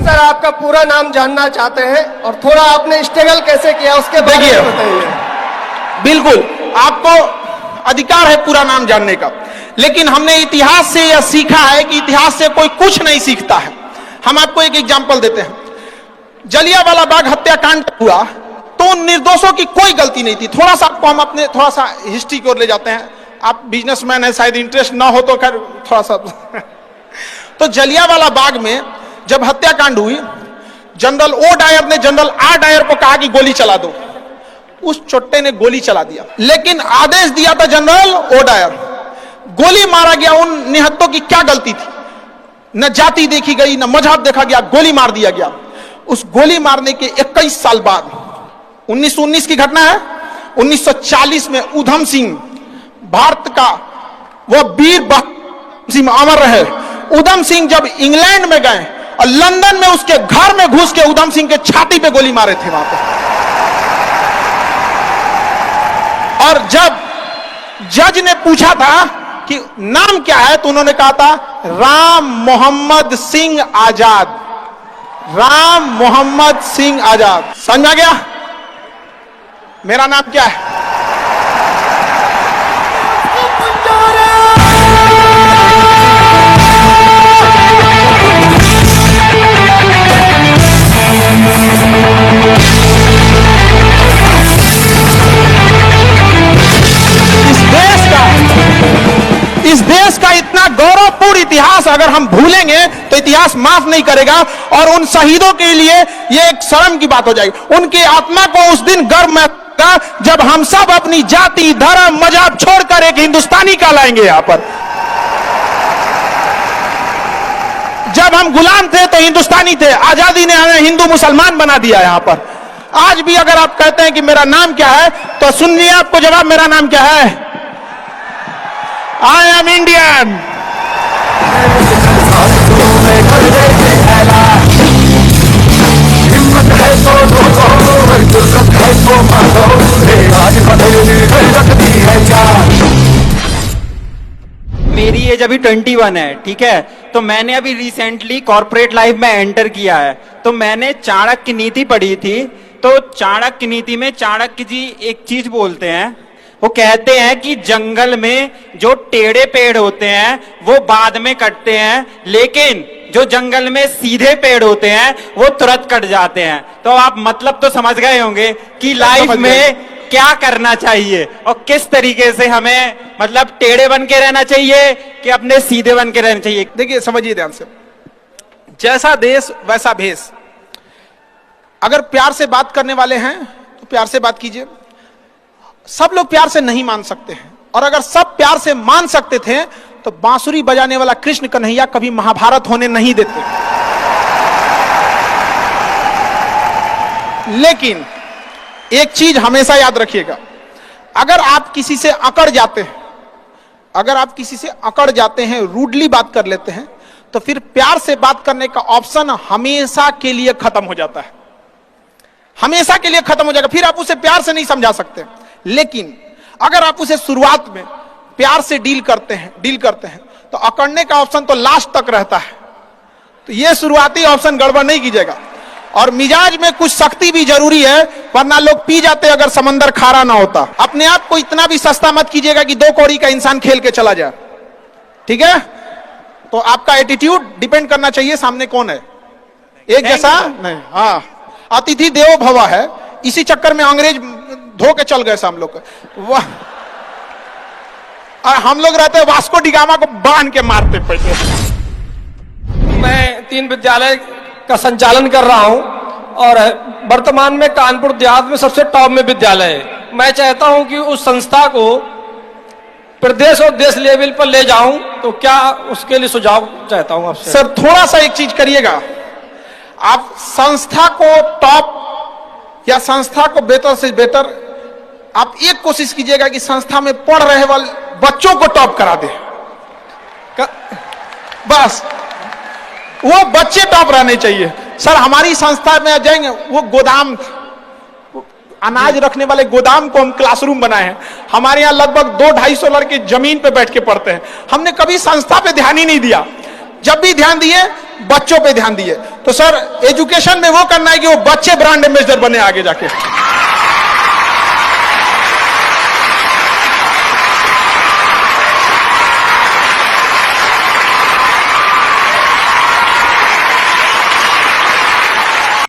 Sir आपका पूरा नाम जानना चाहते हैं और थोड़ा आपने स्ट्रगल कैसे किया उसके बारे में बताइए। बिल्कुल, आपको अधिकार है पूरा नाम जानने का, लेकिन हमने इतिहास से यह सीखा है कि इतिहास से कोई कुछ नहीं सीखता है। हम आपको एक एग्जांपल देते हैं। जलियांवाला बाग हत्याकांड हुआ तो उन निर्दोषों की कोई गलती नहीं थी। थोड़ा सा आपको हम अपने थोड़ा सा हिस्ट्री की ओर ले जाते हैं। आप बिजनेसमैन है, शायद इंटरेस्ट ना हो तो खैर थोड़ा सा तो जलियांवाला बाग में जब हत्याकांड हुई, जनरल ओ डायर ने जनरल आर डायर को कहा कि गोली चला दो। उस चोट्टे ने गोली चला दिया, लेकिन आदेश दिया था जनरल ओ डायर। गोली मारा गया। उन निहत्तों की क्या गलती थी? न जाति देखी गई, न मजहब देखा गया, गोली मार दिया गया। उस गोली मारने के 21 साल बाद 1919 की घटना है। 1940 में उधम सिंह, भारत का वह वीर सिंह अमर रहे, उधम सिंह जब इंग्लैंड में गए और लंदन में उसके घर में घुस के उधम सिंह के छाती पे गोली मारे थे वहां पे। और जब जज ने पूछा था कि नाम क्या है, तो उन्होंने कहा था राम मोहम्मद सिंह आजाद। राम मोहम्मद सिंह आजाद। समझ आ गया मेरा नाम क्या है? इस देश का इतना गौरवपूर्ण इतिहास अगर हम भूलेंगे तो इतिहास माफ नहीं करेगा, और उन शहीदों के लिए यह एक शर्म की बात हो जाएगी। उनकी आत्मा को उस दिन गर्व में जब हम सब अपनी जाति, धर्म, मजहब छोड़कर एक हिंदुस्तानी कहलाएंगे। यहां पर जब हम गुलाम थे तो हिंदुस्तानी थे, आजादी ने हमें हिंदू मुसलमान बना दिया। यहां पर आज भी अगर आप कहते हैं कि मेरा नाम क्या है, तो सुनिए आपको जवाब, मेरा नाम क्या है? I am Indian. मेरी एज अभी 21 है, ठीक है। तो मैंने अभी रिसेंटली कॉर्पोरेट लाइफ में एंटर किया है। तो मैंने चाणक्य नीति पढ़ी थी। तो चाणक्य नीति में चाणक्य जी एक चीज बोलते हैं, वो कहते हैं कि जंगल में जो टेढ़े पेड़ होते हैं वो बाद में कटते हैं, लेकिन जो जंगल में सीधे पेड़ होते हैं वो तुरंत कट जाते हैं। तो आप मतलब तो समझ गए होंगे कि लाइफ में क्या करना चाहिए और किस तरीके से हमें मतलब टेढ़े बन के रहना चाहिए कि अपने सीधे बन के रहना चाहिए। देखिए, समझिए ध्यान से, जैसा देश वैसा भेष। अगर प्यार से बात करने वाले हैं तो प्यार से बात कीजिए। सब लोग प्यार से नहीं मान सकते हैं, और अगर सब प्यार से मान सकते थे तो बांसुरी बजाने वाला कृष्ण कन्हैया कभी महाभारत होने नहीं देते। लेकिन एक चीज हमेशा याद रखिएगा, अगर आप किसी से अकड़ जाते हैं, अगर आप किसी से अकड़ जाते हैं, रूडली बात कर लेते हैं, तो फिर प्यार से बात करने का ऑप्शन हमेशा के लिए खत्म हो जाता है। हमेशा के लिए खत्म हो जाएगा। फिर आप उसे प्यार से नहीं समझा सकते। लेकिन अगर आप उसे शुरुआत में प्यार से डील करते हैं तो अकड़ने का ऑप्शन तो लास्ट तक रहता है। तो यह शुरुआती ऑप्शन गड़बड़ नहीं कीजिएगा। और मिजाज में कुछ सख्ती भी जरूरी है, वरना लोग पी जाते अगर समंदर खारा ना होता। अपने आप को इतना भी सस्ता मत कीजिएगा कि 2 कौड़ी का इंसान खेल के चला जाए, ठीक है। तो आपका एटीट्यूड डिपेंड करना चाहिए सामने कौन है, एक जैसा नहीं। हाँ, अतिथि देवो भव है। इसी चक्कर में अंग्रेज धो के चल गए हम लोग। हम लोग रहते वास्को डिगामा को बांध के मारते पड़ते। मैं 3 विद्यालय का संचालन कर रहा हूं और वर्तमान में कानपुर देहात में सबसे टॉप में विद्यालय है। मैं चाहता हूं कि उस संस्था को प्रदेश और देश लेवल पर ले जाऊं, तो क्या उसके लिए सुझाव चाहता हूं आपसे। सर, थोड़ा सा एक चीज करिएगा, आप संस्था को टॉप या संस्था को बेहतर से बेहतर आप एक कोशिश कीजिएगा कि संस्था में पढ़ रहे वाले बच्चों को टॉप करा दे। बस वो बच्चे टॉप रहने चाहिए। सर, हमारी संस्था में जाएंगे, वो गोदाम, अनाज रखने वाले गोदाम को हम क्लासरूम बनाए हैं। हमारे यहाँ लगभग 200-250 लड़के जमीन पे बैठ के पढ़ते हैं। हमने कभी संस्था पे ध्यान ही नहीं दिया। जब भी ध्यान दिए बच्चों पे ध्यान दिए। तो सर एजुकेशन में वो करना है कि वो बच्चे ब्रांड एम्बेसडर बने आगे जाके।